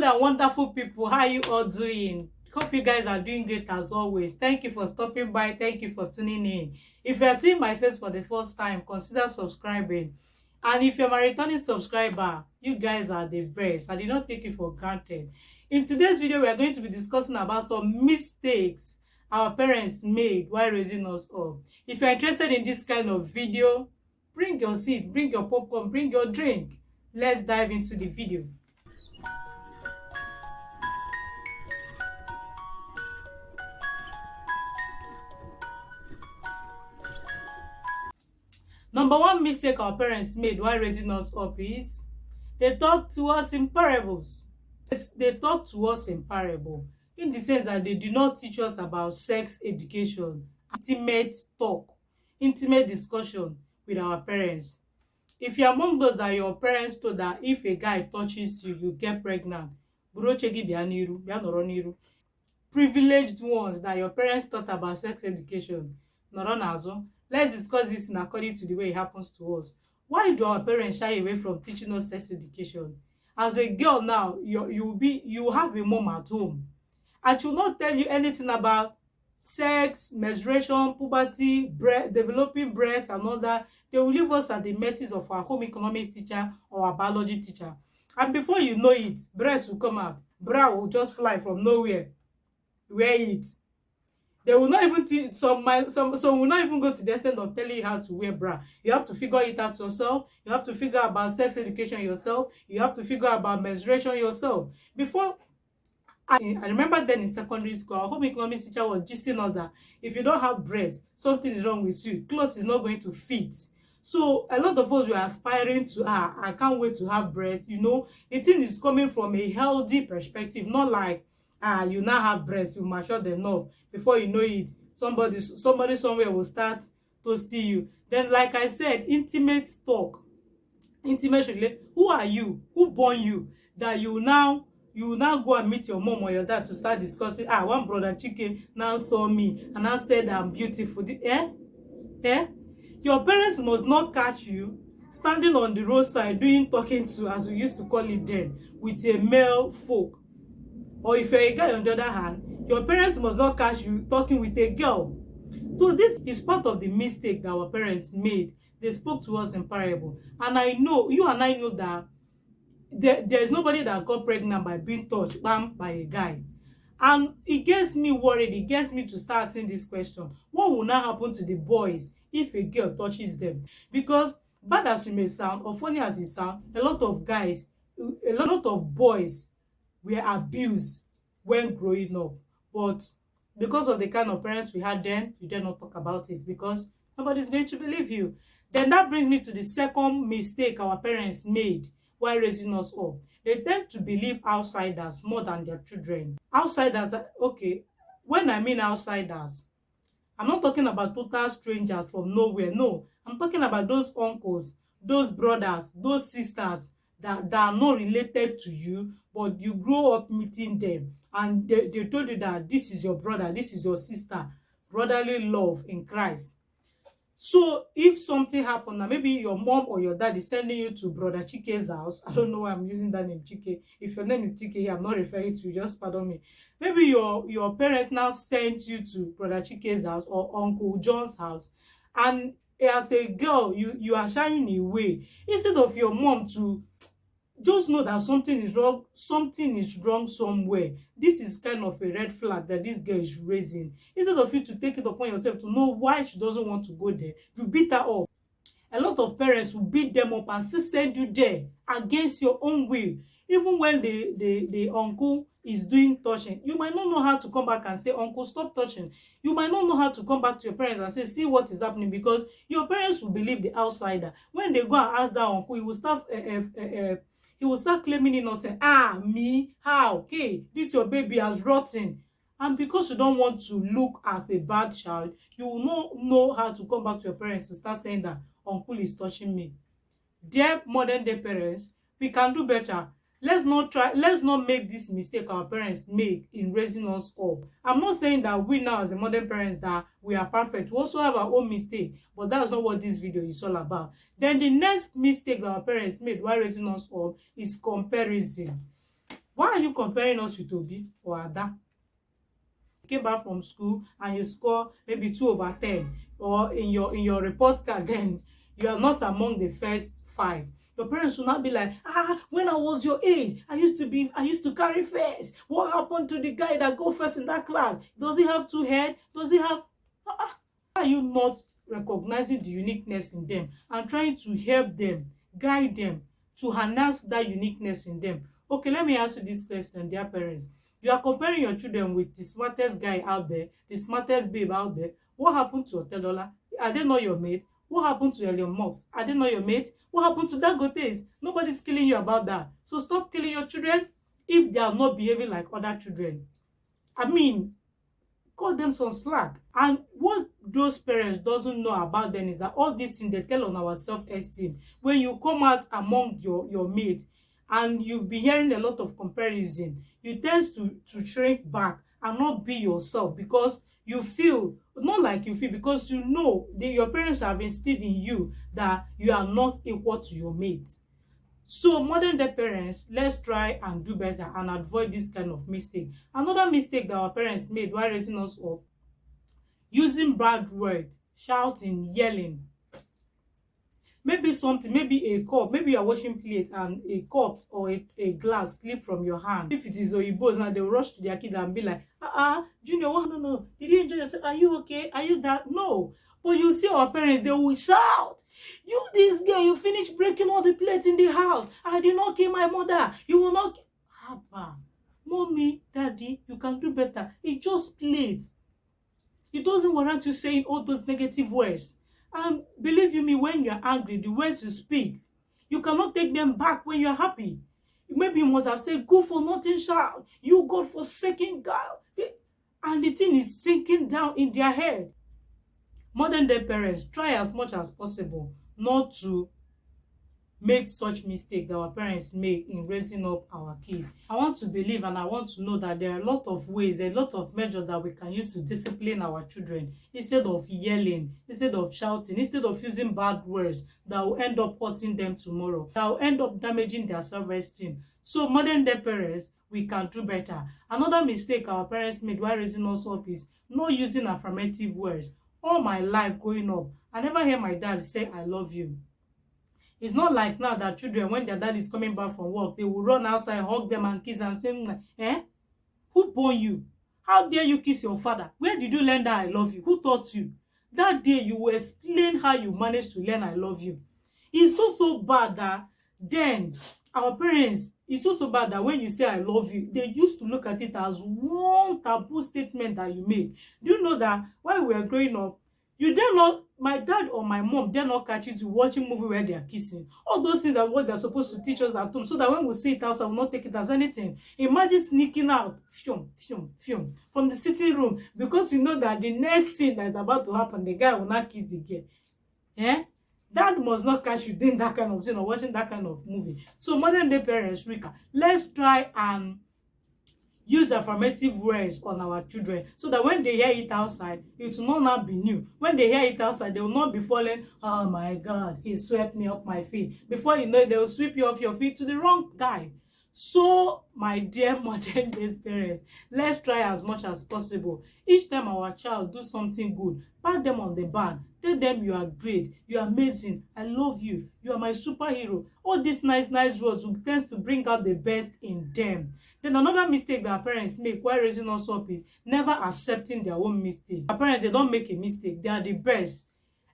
and wonderful people, how you all doing? Hope you guys are doing great as always. Thank you for stopping by. Thank you for tuning in. If you are seeing my face for the first time, consider subscribing. And if you're my returning subscriber, you guys are the best. I did not take it for granted. In today's video, we are going to be discussing about some mistakes our parents made while raising us up. If you're interested in this kind of video, bring your seat, bring your popcorn, bring your drink. Let's dive into the video. Number one mistake our parents made while raising us up is they talk to us in parables. They talk to us in parable in the sense that they do not teach us about sex education, intimate talk, intimate discussion with our parents. If you're among those that your parents told that if a guy touches you, you get pregnant, privileged ones that your parents taught about sex education, let's discuss this in according to the way it happens to us. Why do our parents shy away from teaching us sex education? As a girl now, you have a mom at home and she will not tell you anything about sex, menstruation, puberty, developing breasts and all that. They will leave us at the mercies of our home economics teacher or our biology teacher. And before you know it, breasts will come out. Bra will just fly from nowhere. Wear it. They will not even teach, some will not even go to the extent of telling you how to wear bra. You have to figure it out yourself. You have to figure out about sex education yourself. You have to figure out about menstruation yourself. Before, I remember then in secondary school, our home economics teacher was gisting us that if you don't have breasts, something is wrong with you. Clothes is not going to fit. So a lot of us were aspiring to, I can't wait to have breasts. You know, the thing is coming from a healthy perspective, not like, you now have breasts, you matured enough. Before you know it, somebody somewhere will start toasting you. Then, like I said, intimate talk, intimate relate. Who are you? Who born you? That you now go and meet your mom or your dad to start discussing. One brother chicken now saw me and now said I'm beautiful. Your parents must not catch you standing on the roadside doing talking to, as we used to call it then, with a male folk. Or if you're a guy, on the other hand, your parents must not catch you talking with a girl. So this is part of the mistake that our parents made. They spoke to us in parable. And I know, you and I know that there's nobody that got pregnant by being touched by a guy. And it gets me worried. It gets me to start asking this question. What will now happen to the boys if a girl touches them? Because bad as it may sound, or funny as it sounds, a lot of boys were abused when growing up. But because of the kind of parents we had then, you dare not talk about it because nobody's going to believe you. Then that brings me to the second mistake our parents made while raising us up. They tend to believe outsiders more than their children. Outsiders, okay, when I mean outsiders, I'm not talking about total strangers from nowhere. No, I'm talking about those uncles, those brothers, those sisters that are not related to you, but you grow up meeting them and they told you that this is your brother, this is your sister, brotherly love in Christ. So if something happened, now maybe your mom or your dad is sending you to brother Chike's house. I don't know why I'm using that name, Chike. If your name is Chike, I'm not referring to you, just pardon me. Maybe your parents now sent you to brother Chike's house or Uncle John's house, and as a girl, you are shying away instead of your mom to just know that something is wrong somewhere. This is kind of a red flag that this girl is raising. Instead of you to take it upon yourself to know why she doesn't want to go there, you beat her up. A lot of parents will beat them up and still send you there against your own will. Even when the uncle is doing touching, you might not know how to come back and say, uncle, stop touching. You might not know how to come back to your parents and say, see what is happening, because your parents will believe the outsider. When they go and ask that uncle, he will start claiming innocent. Me? How? Okay, this your baby has rotten. And because you don't want to look as a bad child, you will not know how to come back to your parents to start saying that uncle is touching me. Dear modern day parents, we can do better. Let's not make this mistake our parents make in raising us up. I'm not saying that we now as a modern parents that we are perfect. We also have our own mistake, but that's not what this video is all about. Then the next mistake that our parents made while raising us up is comparison. Why are you comparing us with Obi or Ada? You came back from school and you score maybe 2/10, or in your report card, then you are not among the first 5. Your parents will not be like, when I was your age, I used to carry first. What happened to the guy that go first in that class? Does he have 2 head? Does he have Why are you not recognizing the uniqueness in them and trying to help them, guide them to harness that uniqueness in them? Okay, let me ask you this question, dear parents. You are comparing your children with the smartest guy out there, the smartest babe out there. What happened to Otedola? Are they not your mate? What happened to Elon Musk? Are they not your mate? What happened to Dangote? Nobody's killing you about that. So stop killing your children if they are not behaving like other children. I mean, cut them some slack. And what those parents doesn't know about them is that all these things they tell on our self-esteem. When you come out among your mates and you've been hearing a lot of comparison, you tend to shrink back and not be yourself, because you feel not like you feel because you know your parents have instilled in you that you are not equal to your mates. So modern day parents, let's try and do better and avoid this kind of mistake. Another mistake that our parents made while raising us up: using bad words, shouting, yelling. Maybe something, maybe a cup, maybe you are washing plate and a cup or a glass slip from your hand. If it is Oyibos now, they will rush to their kid and be like, Junior, what? No, did you enjoy yourself? Are you okay? Are you that? No. But you see our parents, they will shout, you this girl, you finished breaking all the plates in the house. I did not kill my mother. You will not. Haba. Mommy, daddy, you can do better. It's just plates. It doesn't warrant you saying all those negative words. And believe you me, when you're angry, the words you speak, you cannot take them back when you're happy. Maybe you must have said, good for nothing, child. You God-forsaken girl. And the thing is sinking down in their head. Modern day parents, try as much as possible not to make such mistake that our parents make in raising up our kids. I want to believe and I want to know that there are a lot of ways, a lot of measures that we can use to discipline our children, instead of yelling, instead of shouting, instead of using bad words that will end up hurting them tomorrow, that will end up damaging their self-esteem. So modern day parents, we can do better. Another mistake our parents made while raising us up is not using affirmative words. All my life growing up, I never hear my dad say I love you. It's not like now that children, when their dad is coming back from work, they will run outside, hug them and kiss and say, who born you? How dare you kiss your father? Where did you learn that I love you? Who taught you? That day you will explain how you managed to learn I love you. It's so bad that then our parents, it's so bad that when you say I love you, they used to look at it as one taboo statement that you made. Do you know that while we were growing up, you dare not, my dad or my mom dare not catch you to watching movie where they are kissing? All those things are what they're supposed to teach us at home, so that when we see it outside, we will not take it as anything. Imagine sneaking out from the sitting room because you know that the next thing that is about to happen, the guy will not kiss the girl. Dad must not catch you doing that kind of thing or watching that kind of movie. So modern day parents, Rika, let's try and use affirmative words on our children, so that when they hear it outside, it will not be new. When they hear it outside, they will not be falling, oh my God, he swept me off my feet. Before you know it, they will sweep you off your feet to the wrong guy. So, my dear modern day parents, let's try as much as possible. Each time our child do something good, pat them on the back. Tell them you are great, you are amazing, I love you, you are my superhero. All these nice words will tend to bring out the best in them. Then another mistake that our parents make while raising us up is never accepting their own mistake. Our parents, they don't make a mistake. They are the best.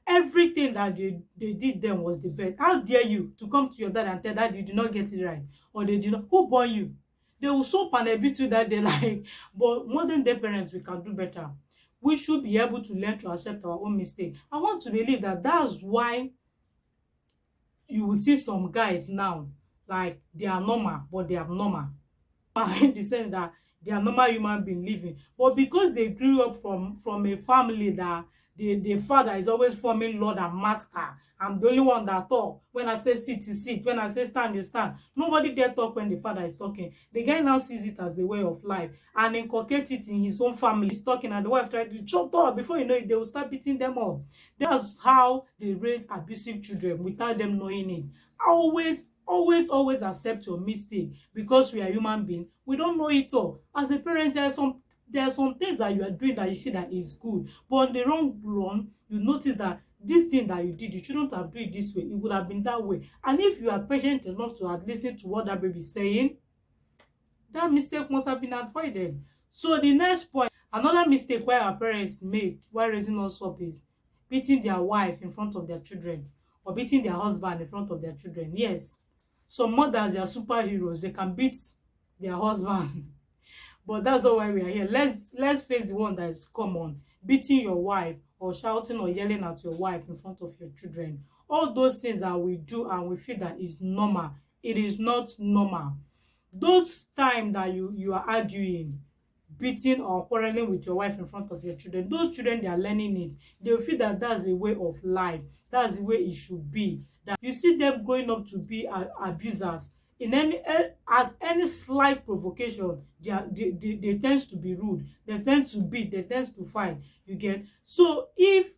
Everything that they did then was the best. How dare you to come to your dad and tell that you did not get it right, or they did not? Who born you? They will so panic you that they like. But modern day parents, we can do better. We should be able to learn to accept our own mistake. I want to believe that that's why you will see some guys now, like they are normal, but they are abnormal. In the sense that they are normal human being living, but because they grew up from a family that the father is always forming lord and master, I'm the only one that talk. When I say sit, you sit. When I say stand, you stand. Nobody dare talk when the father is talking. The guy now sees it as a way of life and inculcate it in his own family. He's talking and the wife tried to chop up. Before you know it, they will start beating them up. That's how they raise abusive children without them knowing it. Always Always accept your mistake, because we are human beings. We don't know it all. As a parent, there are some things that you are doing that you feel that is good, but on the wrong run, you notice that this thing that you did, you shouldn't have done it this way. It would have been that way. And if you are patient enough to have listened to what that baby is saying, that mistake must have been avoided. So the next point, another mistake why our parents make while raising us up is beating their wife in front of their children, or beating their husband in front of their children. Yes, some mothers, they are superheroes. They can beat their husband. But that's not why we are here. Let's face the one that is common: beating your wife, or shouting or yelling at your wife in front of your children. All those things that we do and we feel that is normal, it is not normal. Those time that you are arguing, beating or quarreling with your wife in front of your children, those children, they are learning it. They will feel that that's the way of life, that's the way it should be. That you see them growing up to be abusers. In at any slight provocation, they tend to be rude, they tend to beat, they tend to fight. You get? So if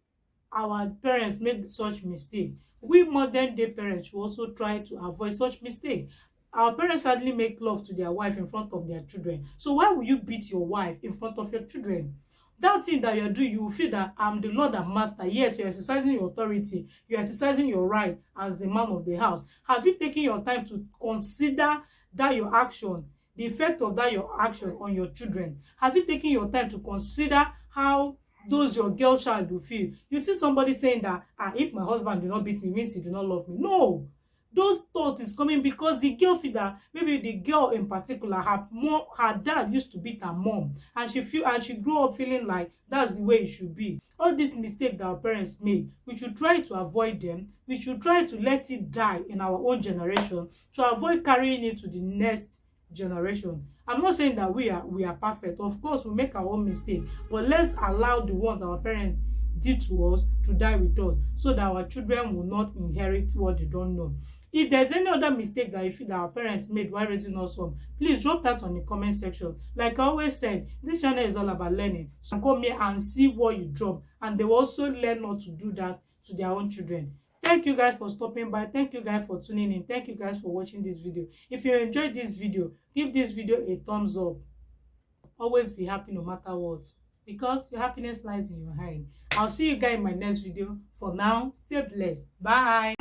our parents made such mistake, we modern day parents should also try to avoid such mistake. Our parents hardly make love to their wife in front of their children. So why will you beat your wife in front of your children? That thing that you're doing, you will feel that I'm the Lord and Master. Yes, you're exercising your authority. You're exercising your right as the man of the house. Have you taken your time to consider that your action, the effect of that your action on your children? Have you taken your time to consider how those your girl child will feel? You see somebody saying that, if my husband do not beat me, means he do not love me. No, those thoughts is coming because the girl feel that maybe the girl in particular, her dad used to beat her mom, and she grew up feeling like that's the way it should be. All these mistakes that our parents made, we should try to avoid them. We should try to let it die in our own generation to avoid carrying it to the next generation. I'm not saying that we are perfect. Of course, we make our own mistake, but let's allow the ones our parents did to us to die with us, so that our children will not inherit what they don't know. If there's any other mistake that you feel that our parents made while raising us up, please drop that on the comment section. Like I always said, this channel is all about learning. So come here and see what you drop, and they will also learn not to do that to their own children. Thank you guys for stopping by. Thank you guys for tuning in. Thank you guys for watching this video. If you enjoyed this video, give this video a thumbs up. Always be happy no matter what, because your happiness lies in your hand. I'll see you guys in my next video. For now, stay blessed. Bye.